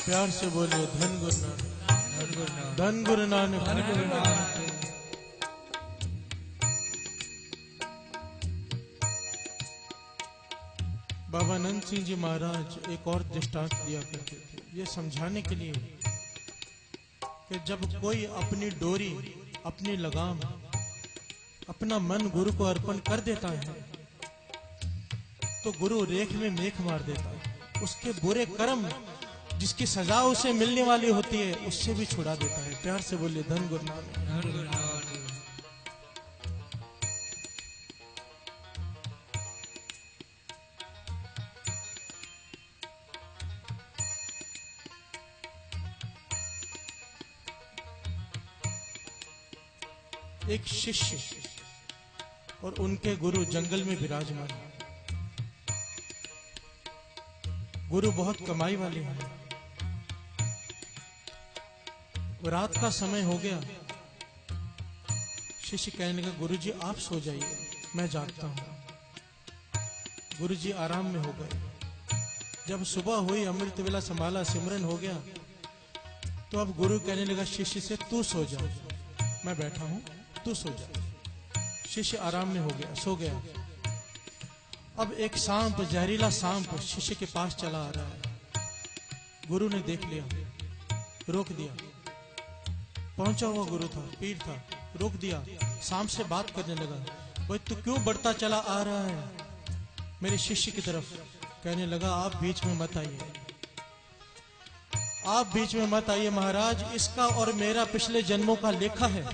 प्यार से बोलिए धन गुरु नानक, धन गुरु नानक, धन गुरु नानक। बाबा नंद सिंह जी महाराज एक और दृष्टांत दिया करते थे, ये समझाने के लिए कि जब कोई अपनी डोरी, अपनी लगाम, अपना मन गुरु को अर्पण कर देता है तो गुरु रेख में मेख मार देता है। उसके बुरे कर्म जिसकी सजा उसे मिलने वाली होती है उससे भी छुड़ा देता है। प्यार से बोलिए धन गुरु नानक। एक शिष्य और उनके गुरु जंगल में विराजमान है। गुरु बहुत कमाई वाले हैं। रात का समय हो गया। शिष्य कहने लगा, गुरु जी आप सो जाइए, मैं जागता हूं। गुरु जी आराम में हो गए। जब सुबह हुई, अमृत वेला संभाला, सिमरन हो गया, तो अब गुरु कहने लगा शिष्य से, तू सो जा, मैं बैठा हूं, तू सो जा। शिष्य आराम में हो गया, सो गया। अब एक सांप, जहरीला सांप शिष्य के पास चला आ रहा है। गुरु ने देख लिया, रोक दिया। पहुंचा हुआ गुरु था, पीर था, रोक दिया। सांप से बात करने लगा, भाई तू क्यों बढ़ता चला आ रहा है मेरे शिष्य की तरफ? कहने लगा, आप बीच में मत आइए, आप बीच में मत आइए महाराज। इसका और मेरा पिछले जन्मों का लेखा है।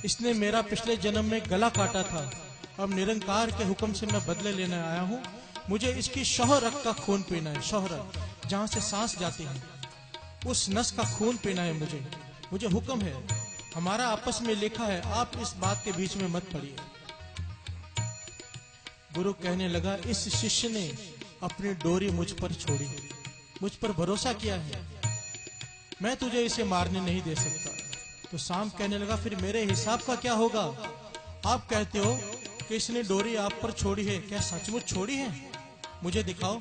इसने मेरा पिछले जन्म में गला काटा था। अब निरंकार के हुक्म से मैं बदले लेने आया हूं। मुझे इसकी शौहरत का खून पीना है। शौहरत, जहां से सांस जाती है, उस नस का खून पीना है मुझे हुक्म है। हमारा आपस में लेखा है, आप इस बात के बीच में मत पड़िए। गुरु कहने लगा, इस शिष्य ने अपनी डोरी मुझ पर छोड़ी, मुझ पर भरोसा किया है, मैं तुझे इसे मारने नहीं दे सकता। तो सांप कहने लगा, फिर मेरे हिसाब का क्या होगा? आप कहते हो कि इसने डोरी आप पर छोड़ी है, क्या सचमुच छोड़ी है? मुझे दिखाओ।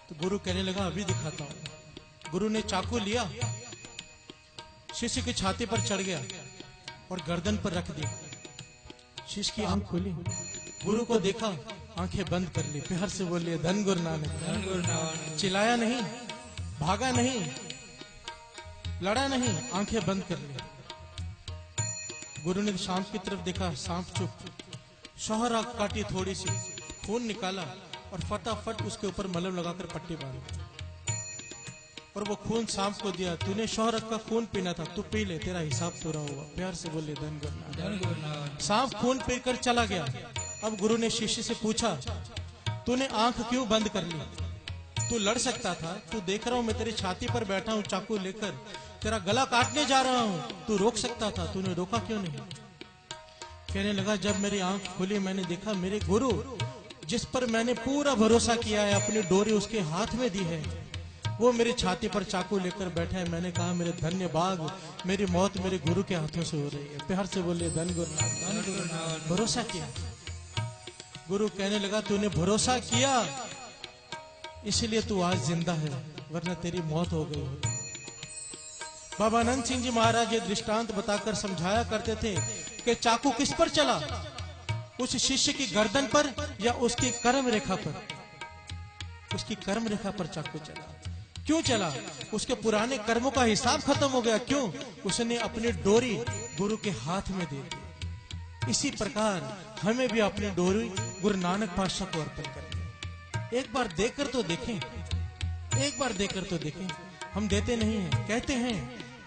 तो गुरु कहने लगा, अभी दिखाता हूं। गुरु ने चाकू लिया, शिष्य की छाती पर चढ़ गया और गर्दन पर रख दिया। शिष्य की आंख खुली, गुरु को देखा, आंखें बंद कर ली। प्यार से बोलिए धन गुरु नानक, धन गुरु नानक। चिल्लाया नहीं, भागा नहीं, लड़ा नहीं, आंखें बंद कर ली। गुरु ने सांप की तरफ देखा, सांप चुप। शौहरा काटी थोड़ी सी, खून निकाला और फटाफट उसके ऊपर मलहम लगाकर पट्टी बांधी और वो खून सांप को दिया। तूने शौहरत का खून पीना था, तू पी ले, तेरा हिसाब पूरा हुआ। प्यार से बोले धन गुरु नानक। सांप खून पीकर चला गया। अब गुरु ने शिष्य से पूछा, तूने आंख क्यों बंद कर ली? तू लड़ सकता था। तू देख रहा हूं मैं तेरी छाती पर बैठा हूं, चाकू लेकर तेरा गला काटने जा रहा हूं, तू रोक सकता था, तूने रोका क्यों नहीं? कहने लगा, जब मेरी आंख खुली, मैंने देखा मेरे गुरु जिस पर मैंने पूरा भरोसा किया है, अपनी डोरी उसके हाथ में दी है, वो मेरी छाती पर चाकू लेकर बैठा है। मैंने कहा, मेरे धन्य भाग, मेरी मौत मेरे गुरु के हाथों से हो रही है। प्यार से बोलिए धन गुरु नानक। भरोसा किया। गुरु कहने लगा, तूने भरोसा किया इसलिए तू आज जिंदा है, वरना तेरी मौत हो गई होती। बाबा नंद सिंह जी महाराज ये दृष्टांत बताकर समझाया करते थे कि चाकू किस पर चला, उस शिष्य की गर्दन पर या उसकी कर्म रेखा पर? उसकी कर्म रेखा पर चाकू चला। क्यों चला? उसके पुराने कर्मों का हिसाब खत्म हो गया। क्यों? उसने अपनी डोरी गुरु के हाथ में दे दी। इसी प्रकार हमें भी अपनी डोरी गुरु नानक पातशाह को अर्पण करनी। एक बार देकर तो देखें, एक बार देकर तो देखें। हम देते नहीं हैं, कहते हैं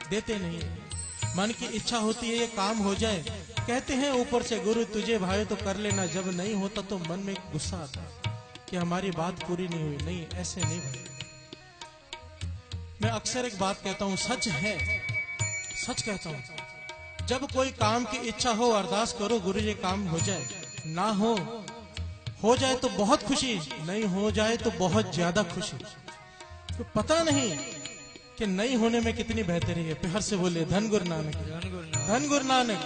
देते नहीं हैं। मन की इच्छा होती है ये काम हो जाए, कहते हैं ऊपर से, गुरु तुझे भाई तो कर लेना। जब नहीं होता तो मन में गुस्सा आता कि हमारी बात पूरी नहीं हुई। नहीं, ऐसे नहीं भाई। मैं अक्सर एक बात कहता हूं, सच है, सच कहता हूं। जब कोई काम की इच्छा हो, अरदास करो, गुरु ये काम हो जाए। ना हो जाए तो बहुत खुशी, नहीं हो जाए तो बहुत ज्यादा खुशी। तो पता नहीं कि नहीं होने में कितनी बेहतरी है। प्यार से बोले धन गुरु नानक, धन गुरु नानक।